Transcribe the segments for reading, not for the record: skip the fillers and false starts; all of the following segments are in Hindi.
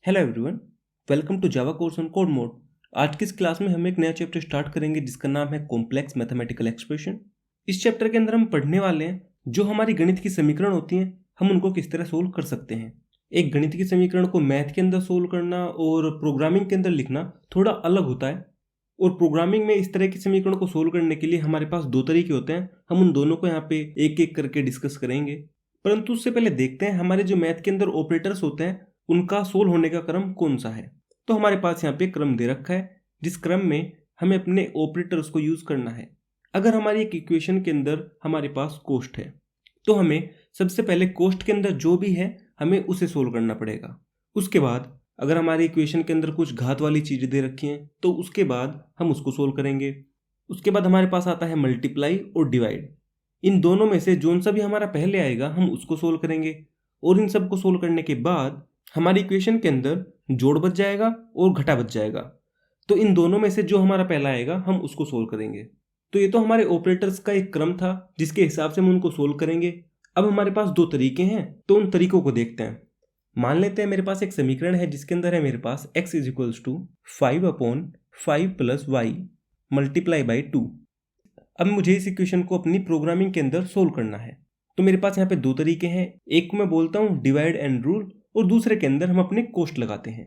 Hello everyone, welcome to Java course on code mode. आज की इस क्लास में हम एक नया चैप्टर स्टार्ट करेंगे जिसका नाम है कॉम्प्लेक्स मैथमेटिकल एक्सप्रेशन। इस चैप्टर के अंदर हम पढ़ने वाले हैं जो हमारी गणित की समीकरण होती हैं हम उनको किस तरह सोल्व कर सकते हैं। एक गणित की समीकरण को मैथ के अंदर सोल्व करना और प्रोग्रामिंग के अंदर लिखना थोड़ा अलग होता है। और प्रोग्रामिंग में इस तरह की समीकरण को सोल्व करने के लिए हमारे पास दो तरीके होते हैं। हम उन दोनों को यहाँ पे एक एक करके डिस्कस करेंगे, परंतु उससे पहले देखते हैं हमारे जो मैथ के अंदर ऑपरेटर्स होते हैं उनका सोल्व होने का क्रम कौन सा है। तो हमारे पास यहाँ पे क्रम दे रखा है जिस क्रम में हमें अपने ऑपरेटर्स को यूज करना है। अगर हमारी एक इक्वेशन के अंदर हमारे पास कोष्ट है तो हमें सबसे पहले कोष्ट के अंदर जो भी है हमें उसे सोल्व करना पड़ेगा। उसके बाद अगर हमारी इक्वेशन के अंदर कुछ घात वाली चीजें दे रखी हैं तो उसके बाद हम उसको सोल्व करेंगे। उसके बाद हमारे पास आता है मल्टीप्लाई और डिवाइड। इन दोनों में से जोन सा भी हमारा पहले आएगा हम उसको सोल्व करेंगे। और इन सबको सोल्व करने के बाद हमारी इक्वेशन के अंदर जोड़ बच जाएगा और घटा बच जाएगा। तो इन दोनों में से जो हमारा पहला आएगा हम उसको सोल्व करेंगे। तो ये तो हमारे ऑपरेटर्स का एक क्रम था जिसके हिसाब से हम उनको सोल्व करेंगे। अब हमारे पास दो तरीके हैं तो उन तरीकों को देखते हैं। मान लेते हैं मेरे पास एक समीकरण है जिसके अंदर है मेरे पास x = 5/5 + y मल्टीप्लाई बाई 2। अब मुझे इस इक्वेशन को अपनी प्रोग्रामिंग के अंदर सोल्व करना है। तो मेरे पास यहाँ पे दो तरीके हैं, एक को मैं बोलता हूँ डिवाइड एंड रूल और दूसरे के अंदर हम अपने कोष्ट लगाते हैं।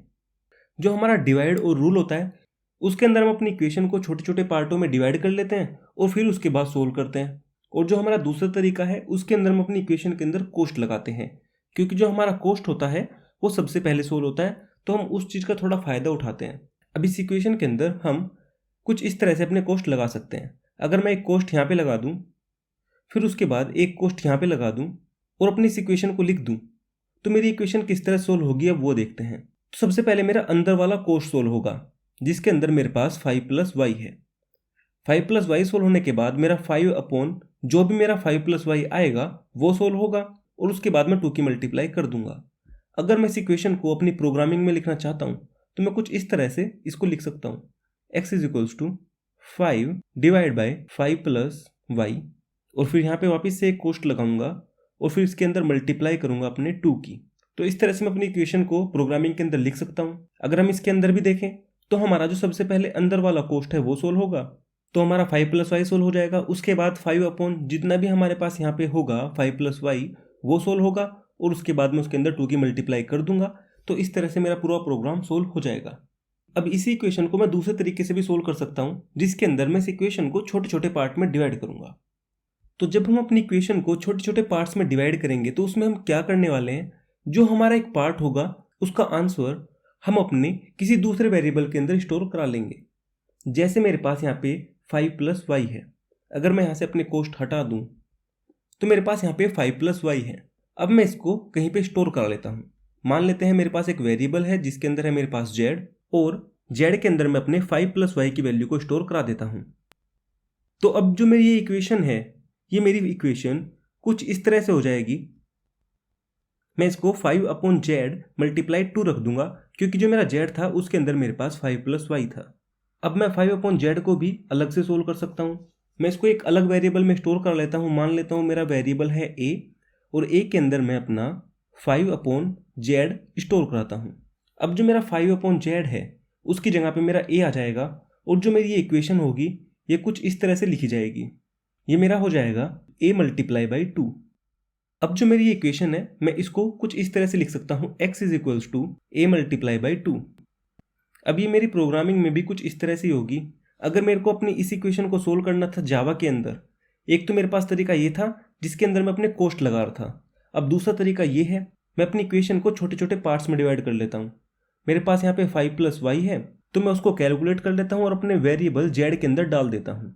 जो हमारा डिवाइड और रूल होता है उसके अंदर हम अपनी इक्वेशन को छोटे छोटे पार्टों में डिवाइड कर लेते हैं और फिर उसके बाद सोल्व करते हैं। और जो हमारा दूसरा तरीका है उसके अंदर हम अपनी इक्वेशन के अंदर कोष्ट लगाते हैं, क्योंकि जो हमारा कोष्ट होता है वो सबसे पहले सोल्व होता है तो हम उस चीज़ का थोड़ा फायदा उठाते हैं। अब इस इक्वेशन के अंदर हम कुछ इस तरह से अपने कोष्ट लगा सकते हैं। अगर मैं एक कोष्ट यहाँ पे लगा दूँ, फिर उसके बाद एक कोष्ट यहाँ पे लगा दूँ और अपनी इस इक्वेशन को लिख दूँ, तो मेरी इक्वेशन किस तरह सोल्व होगी अब वो देखते हैं। तो सबसे पहले मेरा अंदर वाला कोष्ट सोल्व होगा जिसके अंदर मेरे पास 5 + y है। 5 + y सोल्व होने के बाद मेरा 5 अपॉन जो भी मेरा 5 + y आएगा वो सोल्व होगा और उसके बाद मैं 2 की मल्टीप्लाई कर दूंगा। अगर मैं इस इक्वेशन को अपनी प्रोग्रामिंग में लिखना चाहता हूँ तो मैं कुछ इस तरह से इसको लिख सकता हूँ, x = 5 / 5 + y और फिर यहाँ पे वापस से एक कोष्ट लगाऊंगा और फिर इसके अंदर मल्टीप्लाई करूंगा अपने 2 की। तो इस तरह से मैं अपनी इक्वेशन को प्रोग्रामिंग के अंदर लिख सकता हूँ। अगर हम इसके अंदर भी देखें तो हमारा जो सबसे पहले अंदर वाला कोष्ट है वो सोल्व होगा, तो हमारा 5 + y सोल्व हो जाएगा। उसके बाद 5 अपॉन जितना भी हमारे पास यहाँ पे होगा 5 + y वो सोल्व होगा और उसके बाद मैं उसके अंदर 2 की मल्टीप्लाई कर दूंगा। तो इस तरह से मेरा पूरा प्रोग्राम सोल्व हो जाएगा। अब इसी इक्वेशन को मैं दूसरे तरीके से भी सोल्व कर सकता हूँ जिसके अंदर मैं इस इक्वेशन को छोटे छोटे पार्ट में डिवाइड करूंगा। तो जब हम अपनी इक्वेशन को छोटे छोटे पार्ट्स में डिवाइड करेंगे तो उसमें हम क्या करने वाले हैं, जो हमारा एक पार्ट होगा उसका आंसर हम अपने किसी दूसरे वेरिएबल के अंदर स्टोर करा लेंगे। जैसे मेरे पास यहाँ पे 5 + y है, अगर मैं यहाँ से अपने कोष्ट हटा दूँ तो मेरे पास यहाँ पे 5 + y है। अब मैं इसको कहीं पे स्टोर करा लेता हूँ। मान लेते हैं मेरे पास एक वेरिएबल है जिसके अंदर है मेरे पास z और z के अंदर मैं अपने 5 + y की वैल्यू को स्टोर करा देता हूँ। तो अब जो मेरी ये इक्वेशन है, ये मेरी इक्वेशन कुछ इस तरह से हो जाएगी। मैं इसको 5/z मल्टीप्लाई 2 रख दूंगा क्योंकि जो मेरा z था उसके अंदर मेरे पास 5 + y था। अब मैं 5/z को भी अलग से सोल्व कर सकता हूँ। मैं इसको एक अलग वेरिएबल में स्टोर कर लेता हूँ। मान लेता हूँ मेरा वेरिएबल है a और a के अंदर मैं अपना 5/z स्टोर कराता हूँ। अब जो मेरा 5/z है उसकी जगह पे मेरा a आ जाएगा और जो मेरी ये इक्वेशन होगी ये कुछ इस तरह से लिखी जाएगी। ये मेरा हो जाएगा a × 2। अब जो मेरी इक्वेशन है मैं इसको कुछ इस तरह से लिख सकता हूँ, x = a × 2। अब ये मेरी प्रोग्रामिंग में भी कुछ इस तरह से होगी। अगर मेरे को अपनी इस इक्वेशन को सोल्व करना था जावा के अंदर, एक तो मेरे पास तरीका ये था जिसके अंदर मैं अपने कोष्ट लगा रहा था। अब दूसरा तरीका ये है, मैं अपनी इक्वेशन को छोटे छोटे पार्ट्स में डिवाइड कर लेता हूँ। मेरे पास यहाँ पे 5 + y है तो मैं उसको कैलकुलेट कर लेता हूँ और अपने वेरिएबल z के अंदर डाल देता हूँ।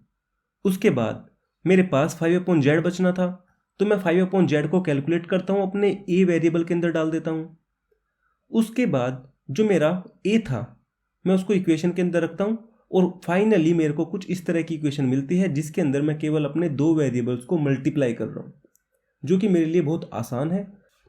उसके बाद मेरे पास 5/z बचना था तो मैं 5/z को कैलकुलेट करता हूँ, अपने a वेरिएबल के अंदर डाल देता हूँ। उसके बाद जो मेरा a था मैं उसको इक्वेशन के अंदर रखता हूँ और फाइनली मेरे को कुछ इस तरह की इक्वेशन मिलती है जिसके अंदर मैं केवल अपने दो वेरिएबल्स को मल्टीप्लाई कर रहा हूँ, जो कि मेरे लिए बहुत आसान है।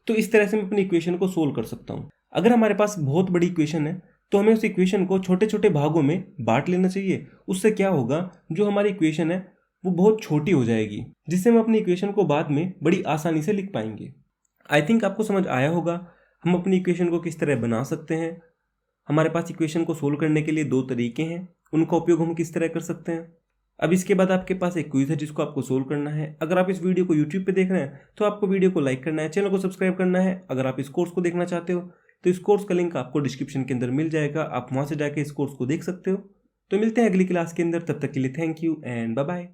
तो इस तरह से मैं अपनी इक्वेशन को सोल्व कर सकता हूँ। अगर हमारे पास बहुत बड़ी इक्वेशन है तो हमें उस इक्वेशन को छोटे छोटे भागों में बांट लेना चाहिए। उससे क्या होगा, जो हमारी इक्वेशन है वो बहुत छोटी हो जाएगी, जिससे हम अपनी इक्वेशन को बाद में बड़ी आसानी से लिख पाएंगे। आई थिंक आपको समझ आया होगा। हम अपनी इक्वेशन को किस तरह बना सकते हैं, हमारे पास इक्वेशन को सोल्व करने के लिए 2 तरीके हैं, उनका उपयोग हम किस तरह कर सकते हैं। अब इसके बाद आपके पास एक क्विज है जिसको आपको सोल्व करना है। अगर आप इस वीडियो को यूट्यूब पे देख रहे हैं तो आपको वीडियो को लाइक करना है, चैनल को सब्सक्राइब करना है। अगर आप इस कोर्स को देखना चाहते हो तो इस कोर्स का लिंक आपको डिस्क्रिप्शन के अंदर मिल जाएगा, आप वहां से जाके इस कोर्स को देख सकते हो। तो मिलते हैं अगली क्लास के अंदर, तब तक के लिए thank you and bye bye.